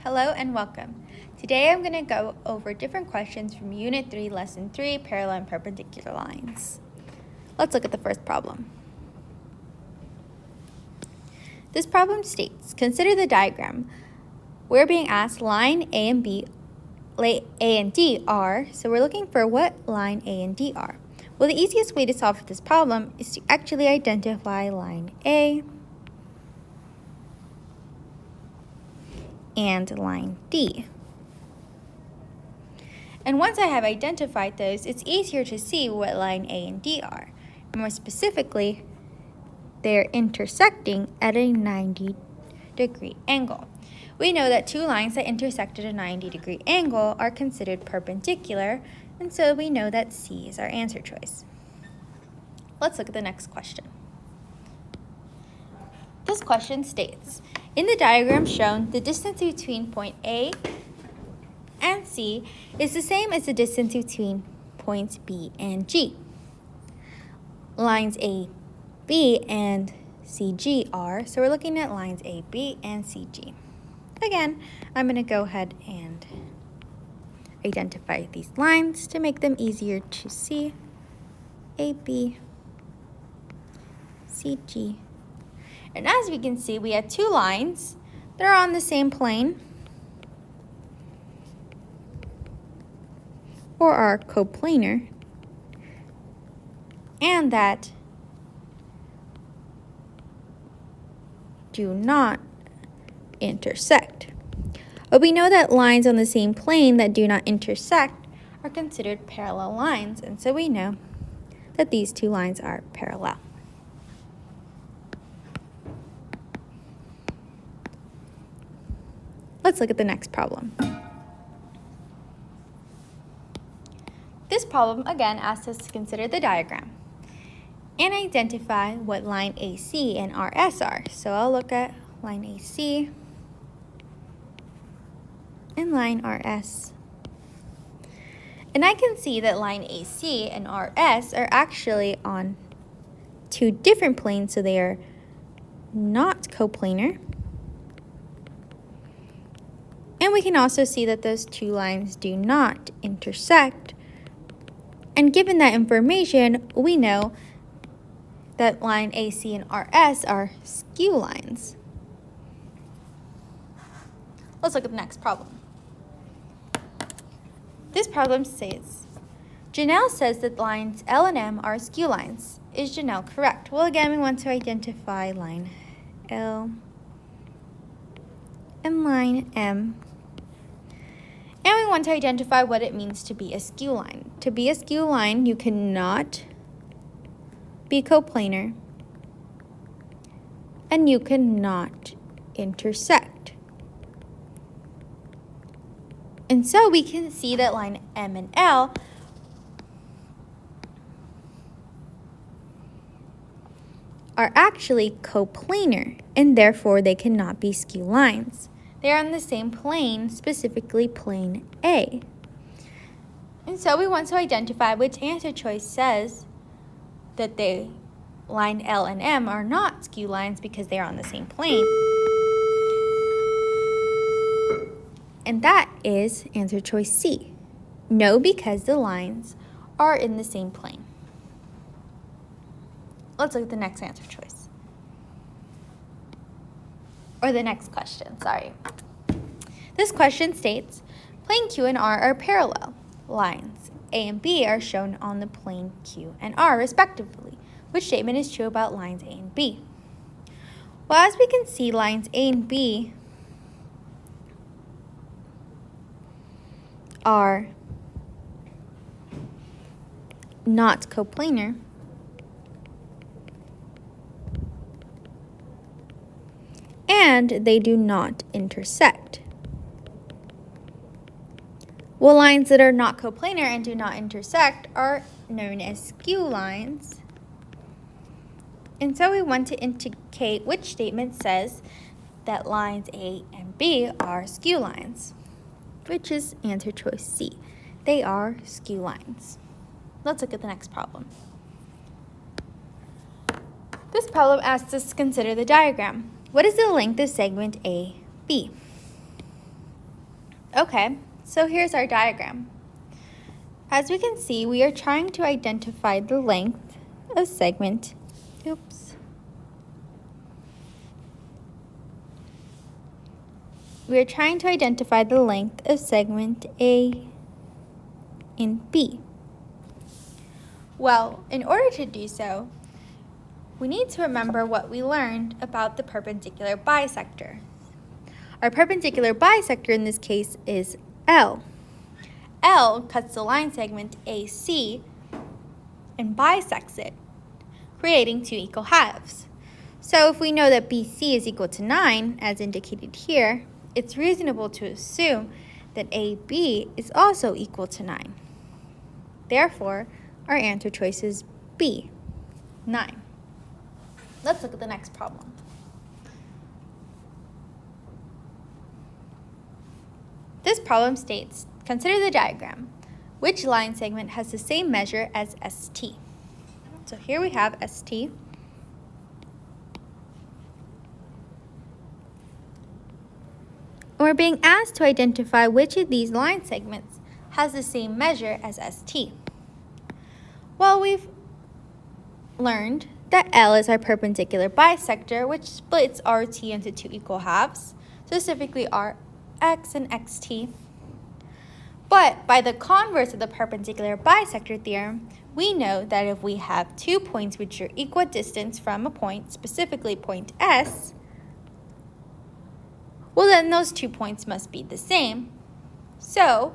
Hello and welcome. Today I'm going to go over different questions from Unit 3, Lesson 3, Parallel and Perpendicular Lines. Let's look at the first problem. This problem states, consider the diagram. We're being asked line A and D are, so we're looking for what line A and D are. Well, the easiest way to solve this problem is to actually identify line A and line D. And once I have identified those, it's easier to see what line A and D are. More specifically, they're intersecting at a 90-degree angle. We know that two lines that intersect at a 90-degree angle are considered perpendicular, and so we know that C is our answer choice. Let's look at the next question. This question states, in the diagram shown, the distance between point A and C is the same as the distance between points B and G. Lines AB and CG are, so we're looking at lines AB and CG. Again, I'm going to go ahead and identify these lines to make them easier to see. AB, CG. And as we can see, we have two lines that are on the same plane, or are coplanar, and that do not intersect. But we know that lines on the same plane that do not intersect are considered parallel lines, and so we know that these two lines are parallel. Let's look at the next problem. This problem again asks us to consider the diagram and identify what line AC and RS are. So I'll look at line AC and line RS. And I can see that line AC and RS are actually on two different planes, so they are not coplanar. And we can also see that those two lines do not intersect. And given that information, we know that line AC and RS are skew lines. Let's look at the next problem. This problem says, Janelle says that lines L and M are skew lines. Is Janelle correct? Well, again, we want to identify line L and line M. And we want to identify what it means to be a skew line. To be a skew line, you cannot be coplanar, and you cannot intersect. And so we can see that line M and L are actually coplanar, and therefore they cannot be skew lines. They are on the same plane, specifically plane A. And so we want to identify which answer choice says that line L and M are not skew lines because they are on the same plane. And that is answer choice C. No, because the lines are in the same plane. Let's look at the next answer choice. Or the next question, sorry. This question states, plane Q and R are parallel. Lines A and B are shown on the plane Q and R, respectively. Which statement is true about lines A and B? Well, as we can see, lines A and B are not coplanar. And they do not intersect. Well, lines that are not coplanar and do not intersect are known as skew lines. And so we want to indicate which statement says that lines A and B are skew lines, which is answer choice C. They are skew lines. Let's look at the next problem. This problem asks us to consider the diagram. What is the length of segment AB? Okay, so here's our diagram. As we can see, we are trying to identify the length of segment, We are trying to identify the length of segment A and B. Well, in order to do so, we need to remember what we learned about the perpendicular bisector. Our perpendicular bisector in this case is L. L cuts the line segment AC and bisects it, creating two equal halves. So if we know that BC is equal to 9, as indicated here, it's reasonable to assume that AB is also equal to 9. Therefore, our answer choice is B, 9. Let's look at the next problem. This problem states, consider the diagram. Which line segment has the same measure as ST? So here we have ST. And we're being asked to identify which of these line segments has the same measure as ST. Well, we've learned that L is our perpendicular bisector, which splits RT into two equal halves, specifically RX and XT. But by the converse of the perpendicular bisector theorem, we know that if we have 2 points which are equidistant from a point, specifically point S, well then those 2 points must be the same. So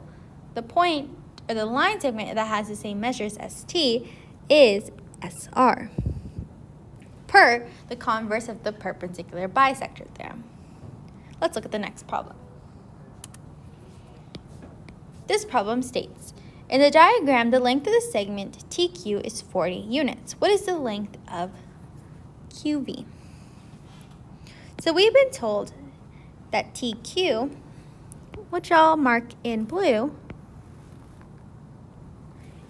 the point or the line segment that has the same measures as ST is SR, per the converse of the perpendicular bisector theorem. Let's look at the next problem. This problem states, in the diagram, the length of the segment TQ is 40 units. What is the length of QV? So we've been told that TQ, which I'll mark in blue,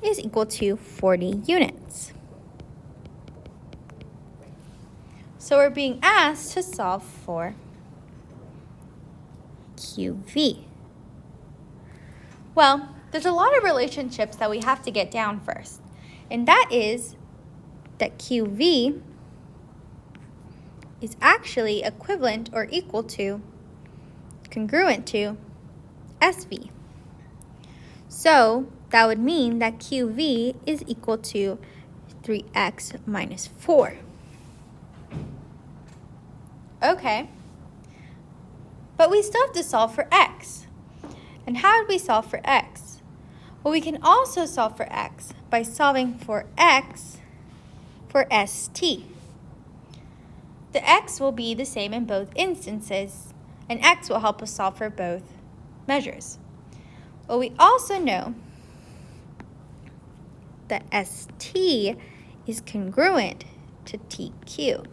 is equal to 40 units. So we're being asked to solve for QV. Well, there's a lot of relationships that we have to get down first, and that is that QV is actually equivalent or equal to, congruent to, SV. So that would mean that QV is equal to 3x minus 4. Okay, but we still have to solve for x. And how do we solve for x? Well, we can also solve for x by solving for x for ST. The x will be the same in both instances, and x will help us solve for both measures. Well, we also know that ST is congruent to TQ,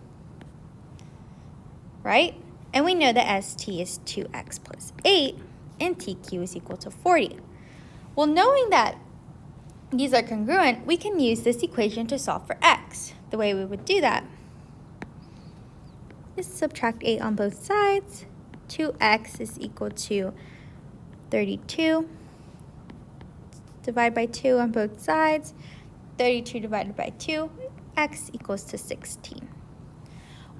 right? And we know that ST is 2x plus 8, and TQ is equal to 40. Well, knowing that these are congruent, we can use this equation to solve for x. The way we would do that is subtract 8 on both sides. 2x is equal to 32. Divide by 2 on both sides. 32 divided by 2, x equals to 16.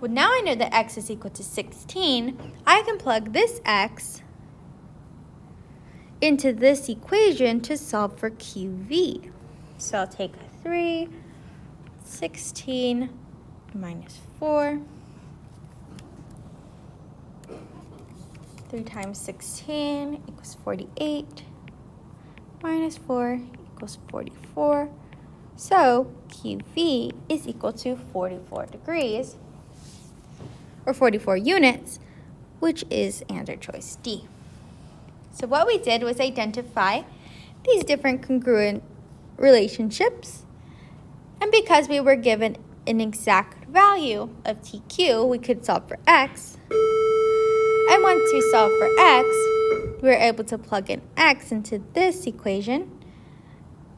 Well, now I know that x is equal to 16. I can plug this x into this equation to solve for QV. So I'll take 3, 16 minus 4. 3 times 16 equals 48. Minus 4 equals 44. So QV is equal to 44 degrees, or 44 units, which is answer choice D. So what we did was identify these different congruent relationships, and because we were given an exact value of TQ, we could solve for x. And once we solve for x, we were able to plug in x into this equation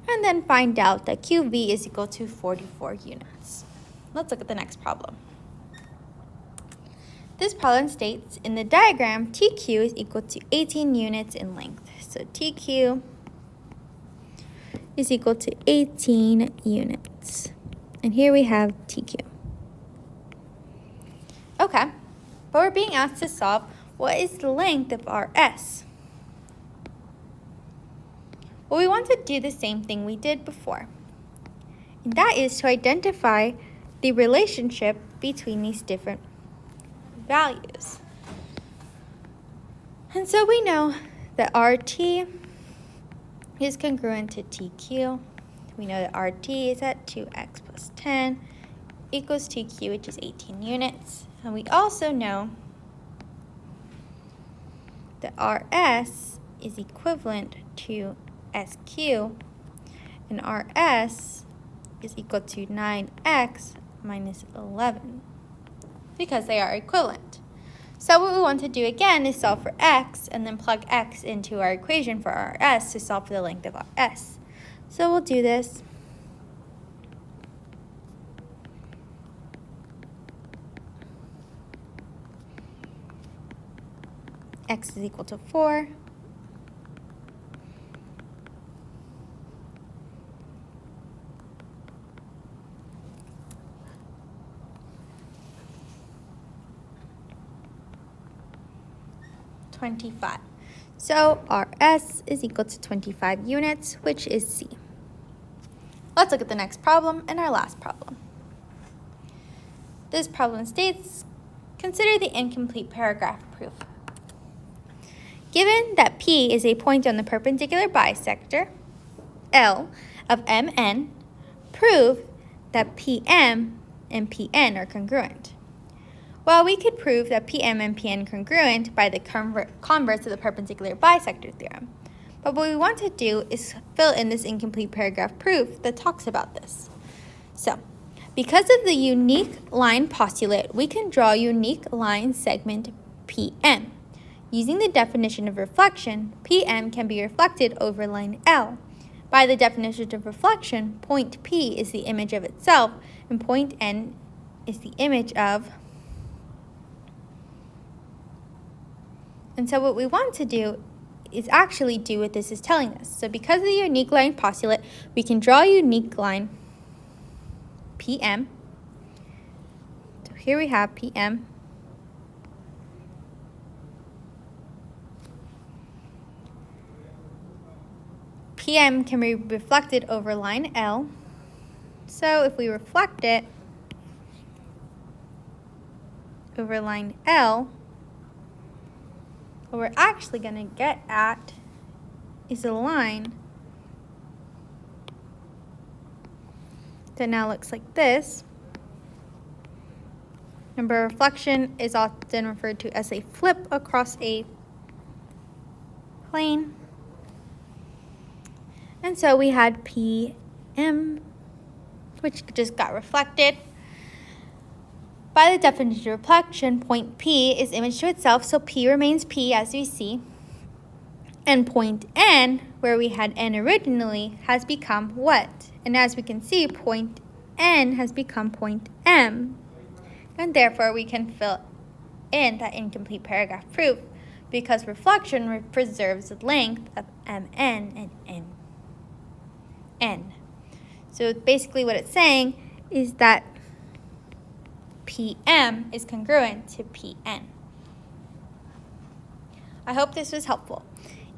and then find out that QV is equal to 44 units. Let's look at the next problem. This problem states in the diagram TQ is equal to 18 units in length. So TQ is equal to 18 units. And here we have TQ. Okay, but we're being asked to solve what is the length of RS. Well, we want to do the same thing we did before, and that is to identify the relationship between these different values. And so we know that RT is congruent to TQ. We know that RT is at 2x plus 10 equals TQ, which is 18 units. And we also know that RS is equivalent to SQ, and RS is equal to 9x minus 11, because they are equivalent. So what we want to do again is solve for x, and then plug x into our equation for RS to solve for the length of RS. So we'll do this. X is equal to 4. So RS is equal to 25 units, which is C. Let's look at the next problem and our last problem. This problem states, consider the incomplete paragraph proof. Given that P is a point on the perpendicular bisector, L, of MN, prove that PM and PN are congruent. Well, we could prove that PM and PN are congruent by the converse of the perpendicular bisector theorem. But what we want to do is fill in this incomplete paragraph proof that talks about this. So, because of the unique line postulate, we can draw a unique line segment PM. Using the definition of reflection, PM can be reflected over line L. By the definition of reflection, point P is the image of itself, and point N is the image of. And so what we want to do is actually do what this is telling us. So because of the unique line postulate, we can draw a unique line PM. So here we have PM. PM can be reflected over line L. So if we reflect it over line L, what we're actually going to get at is a line that now looks like this. Remember, reflection is often referred to as a flip across a plane. And so we had PM, which just got reflected. By the definition of reflection, point P is image to itself, so P remains P as we see. And point N, where we had N originally, has become what? And as we can see, point N has become point M. And therefore, we can fill in that incomplete paragraph proof, because reflection preserves the length of MN and N. So basically what it's saying is that PM is congruent to PN. I hope this was helpful.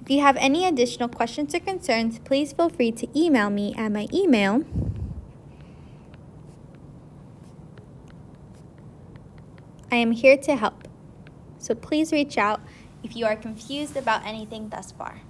If you have any additional questions or concerns, please feel free to email me at my email. I am here to help, so please reach out if you are confused about anything thus far.